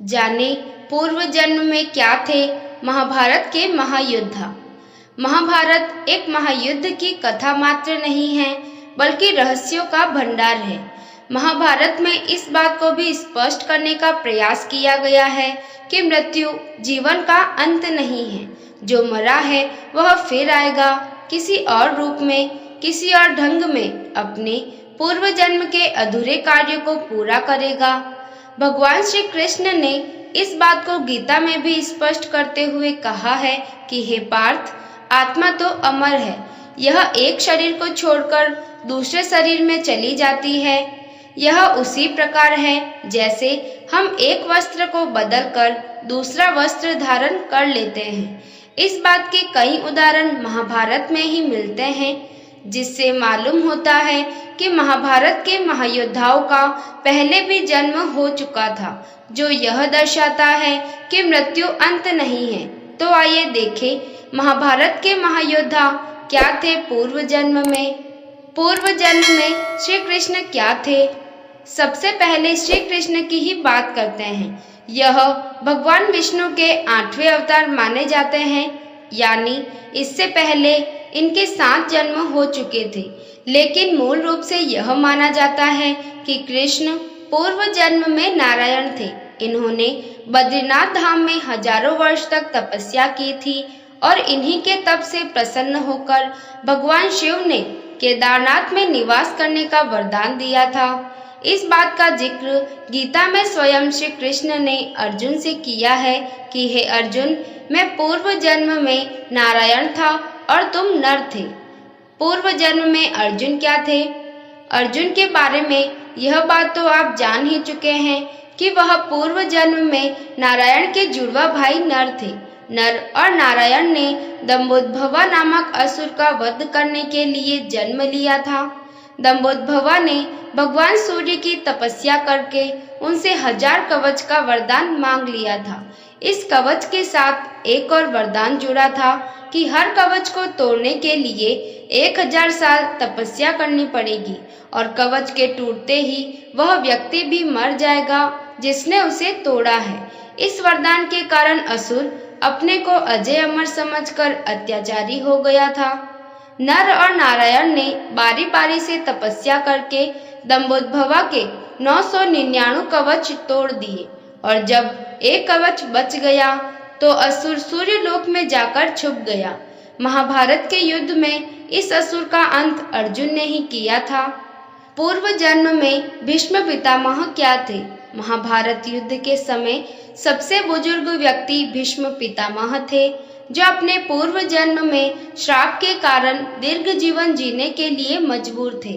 जाने पूर्व जन्म में क्या थे महाभारत के महायोद्धा। महाभारत एक महायुद्ध की कथा मात्र नहीं है, बल्कि रहस्यों का भंडार है। महाभारत में इस बात को भी स्पष्ट करने का प्रयास किया गया है कि मृत्यु जीवन का अंत नहीं है। जो मरा है वह फिर आएगा, किसी और रूप में, किसी और ढंग में अपने पूर्व जन्म के अधूरे कार्य को पूरा करेगा। भगवान श्री कृष्ण ने इस बात को गीता में भी स्पष्ट करते हुए कहा है कि हे पार्थ, आत्मा तो अमर है, यह एक शरीर को छोड़कर दूसरे शरीर में चली जाती है। यह उसी प्रकार है जैसे हम एक वस्त्र को बदलकर दूसरा वस्त्र धारण कर लेते हैं। इस बात के कई उदाहरण महाभारत में ही मिलते हैं, जिससे मालूम होता है कि महाभारत के महायोद्धाओं का पहले भी जन्म हो चुका था, जो यह दर्शाता है कि मृत्यु अंत नहीं है। तो आइए देखें महाभारत के महायोद्धा क्या थे पूर्व जन्म में। पूर्व जन्म में श्री कृष्ण क्या थे? सबसे पहले श्री कृष्ण की ही बात करते हैं। यह भगवान विष्णु के 8वें अवतार माने जाते हैं, यानी इससे पहले इनके 7 जन्म हो चुके थे। लेकिन मूल रूप से यह माना जाता है कि कृष्ण पूर्व जन्म में नारायण थे। इन्होंने बद्रीनाथ धाम में हजारों वर्ष तक तपस्या की थी और इन्हीं के तप से प्रसन्न होकर भगवान शिव ने केदारनाथ में निवास करने का वरदान दिया था। इस बात का जिक्र गीता में स्वयं श्री कृष्ण ने अर्जुन से किया है कि हे अर्जुन, मैं पूर्व जन्म में नारायण था और तुम नर थे। पूर्व जन्म में अर्जुन क्या थे? अर्जुन के बारे में यह बात तो आप जान ही चुके हैं कि वह पूर्व जन्म में नारायण के जुड़वा भाई नर थे। नर और नारायण ने दंभोद्भवा नामक असुर का वध करने के लिए जन्म लिया था। दंभोद्भवा ने भगवान सूर्य की तपस्या करके उनसे 1000 कवच का वरदान मांग लिया था। इस कवच के साथ एक और वरदान जुड़ा था कि हर कवच को तोड़ने के लिए 1000 साल तपस्या करनी पड़ेगी और कवच के टूटते ही वह व्यक्ति भी मर जाएगा जिसने उसे तोड़ा है। इस वरदान के कारण असुर अपने को अजय अमर समझकर अत्याचारी हो गया था। नर और नारायण ने बारी बारी से तपस्या करके दंभोद्भवा के 999 कवच तोड़ दिए और जब एक कवच बच गया तो असुर सूर्यलोक में जाकर छुप गया। महाभारत के युद्ध में इस असुर का अंत अर्जुन ने ही किया था। पूर्व जन्म में भीष्म पितामह क्या थे? महाभारत युद्ध के समय सबसे बुजुर्ग व्यक्ति भीष्म पितामह थे, जो अपने पूर्व जन्म में श्राप के कारण दीर्घ जीवन जीने के लिए मजबूर थे।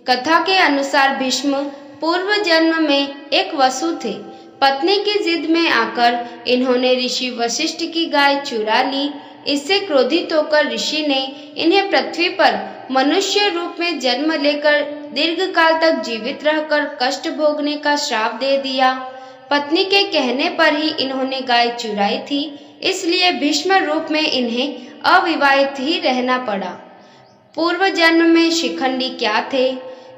कथा के अनुसार भीष्म पूर्व जन्म में एक वसु थे। पत्नी की जिद में आकर इन्होंने ऋषि वशिष्ठ की गाय चुरा ली। इससे क्रोधित होकर ऋषि ने इन्हें पृथ्वी पर मनुष्य रूप में जन्म लेकर दीर्घ काल तक जीवित रहकर कष्ट भोगने का श्राप दे दिया। पत्नी के कहने पर ही इन्होंने गाय चुराई थी, इसलिए भीष्म रूप में इन्हें अविवाहित ही रहना पड़ा। पूर्व जन्म में शिखंडी क्या थे?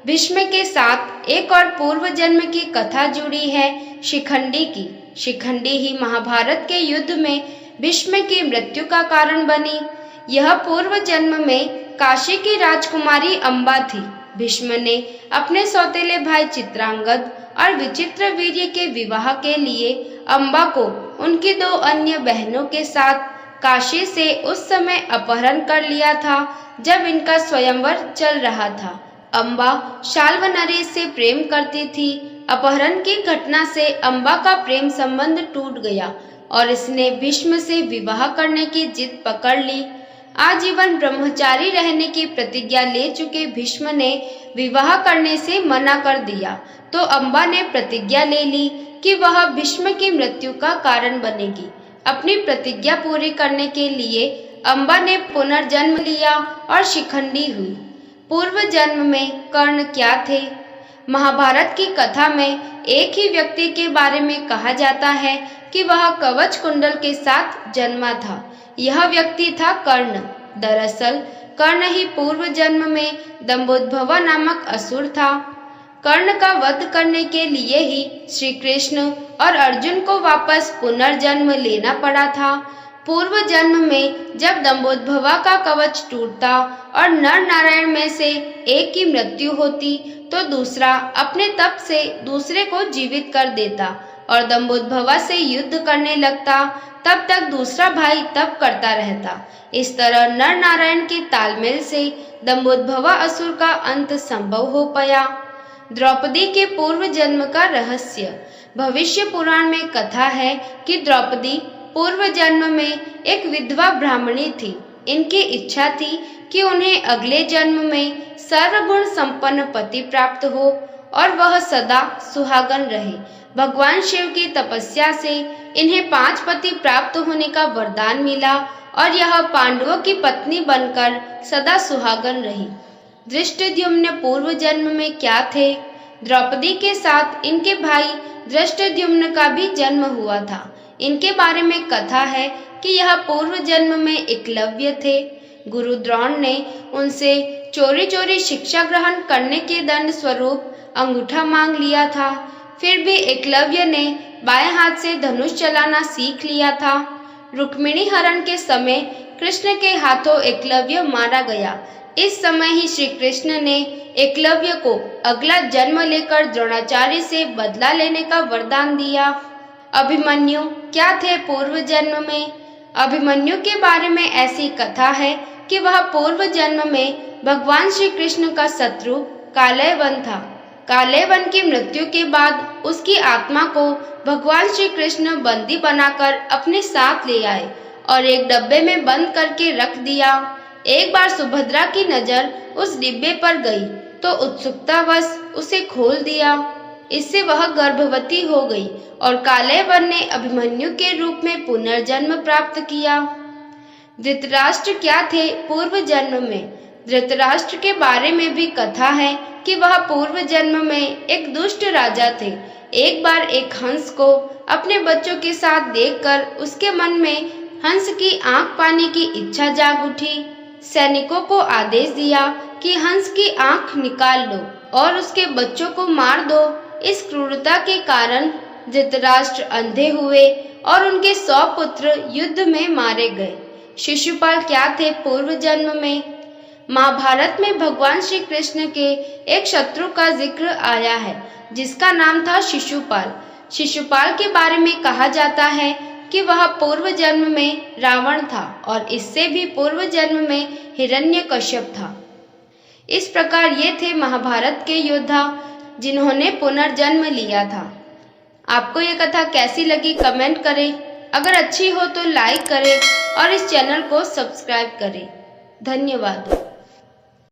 भीष्म के साथ एक और पूर्व जन्म की कथा जुड़ी है शिखंडी की। शिखंडी ही महाभारत के युद्ध में भीष्म की मृत्यु का कारण बनी। यह पूर्व जन्म में काशी की राजकुमारी अम्बा थी। भीष्म ने अपने सौतेले भाई चित्रांगद और विचित्रवीर्य के विवाह के लिए अम्बा को उनकी 2 अन्य बहनों के साथ काशी से उस समय अपहरण कर लिया था जब इनका स्वयंवर चल रहा था। अम्बा शाल्व नरेश से प्रेम करती थी। अपहरण की घटना से अम्बा का प्रेम संबंध टूट गया और इसने भीष्म से विवाह करने की जिद पकड़ ली। आजीवन ब्रह्मचारी रहने की प्रतिज्ञा ले चुके भीष्म ने विवाह करने से मना कर दिया, तो अम्बा ने प्रतिज्ञा ले ली कि वह भीष्म की मृत्यु का कारण बनेगी। अपनी प्रतिज्ञा पूरी करने के लिए अम्बा ने पुनर्जन्म लिया और शिखंडी हुई। पूर्व जन्म में कर्ण क्या थे? महाभारत की कथा में एक ही व्यक्ति के बारे में कहा जाता है कि वह कवच कुंडल के साथ जन्मा था। यह व्यक्ति था कर्ण। दरअसल कर्ण ही पूर्व जन्म में दंभोद्भवा नामक असुर था। कर्ण का वध करने के लिए ही श्री कृष्ण और अर्जुन को वापस पुनर्जन्म लेना पड़ा था। पूर्व जन्म में जब दंभोद्भवा का कवच टूटता और नर नारायण में से एक की मृत्यु होती तो दूसरा अपने तप से दूसरे को जीवित कर देता और दंभोद्भवा से युद्ध करने लगता। तब तक दूसरा भाई तप करता रहता। इस तरह नर नारायण के तालमेल से दंभोद्भवा असुर का अंत संभव हो पाया। द्रौपदी के पूर्व जन्म का रहस्य। भविष्य पुराण में कथा है कि द्रौपदी पूर्व जन्म में एक विधवा ब्राह्मणी थी। इनकी इच्छा थी कि उन्हें अगले जन्म में सर्वगुण संपन्न पति प्राप्त हो और वह सदा सुहागन रहे। भगवान शिव की तपस्या से इन्हें 5 पति प्राप्त होने का वरदान मिला और यह पांडवों की पत्नी बनकर सदा सुहागन रही। धृष्टद्युम्न पूर्व जन्म में क्या थे? द्रौपदी के साथ इनके भाई धृष्टद्युम्न का भी जन्म हुआ था। इनके बारे में कथा है कि यह पूर्व जन्म में एकलव्य थे। गुरु द्रोण ने उनसे चोरी चोरी शिक्षा ग्रहण करने के दंड स्वरूप अंगूठा मांग लिया था। फिर भी एकलव्य ने बाएं हाथ से धनुष चलाना सीख लिया था। रुक्मिणी हरण के समय कृष्ण के हाथों एकलव्य मारा गया। इस समय ही श्री कृष्ण ने एकलव्य को अगला जन्म लेकर द्रोणाचार्य से बदला लेने का वरदान दिया। अभिमन्यु क्या थे पूर्व जन्म में? अभिमन्यु के बारे में ऐसी कथा है कि वह पूर्व जन्म में भगवान श्री कृष्ण का शत्रु कालयवन था। कालयवन की मृत्यु के बाद उसकी आत्मा को भगवान श्री कृष्ण बंदी बनाकर अपने साथ ले आए और एक डब्बे में बंद करके रख दिया। एक बार सुभद्रा की नजर उस डिब्बे पर गई तो उत्सुकतावश उसे खोल दिया। इससे वह गर्भवती हो गई और कालयवन ने अभिमन्यु के रूप में पुनर्जन्म प्राप्त किया। धृतराष्ट्र क्या थे पूर्व जन्म में? धृतराष्ट्र के बारे में भी कथा है कि वह पूर्व जन्म में एक दुष्ट राजा थे। एक बार एक हंस को अपने बच्चों के साथ देखकर उसके मन में हंस की आंख पाने की इच्छा जाग उठी। सैनिकों को आदेश दिया कि हंस की आंख निकाल लो और उसके बच्चों को मार दो। इस क्रूरता के कारण धृतराष्ट्र अंधे हुए और उनके 100 पुत्र युद्ध में मारे गए। शिशुपाल क्या थे पूर्व जन्म में? महाभारत में भगवान श्री कृष्ण के एक शत्रु का जिक्र आया है जिसका नाम था शिशुपाल। शिशुपाल के बारे में कहा जाता है कि वह पूर्व जन्म में रावण था और इससे भी पूर्व जन्म में हिरण्यकश्यप था। इस प्रकार ये थे महाभारत के योद्धा जिन्होंने पुनर्जन्म लिया था। आपको ये कथा कैसी लगी कमेंट करें। अगर अच्छी हो तो लाइक करें और इस चैनल को सब्सक्राइब करें। धन्यवाद।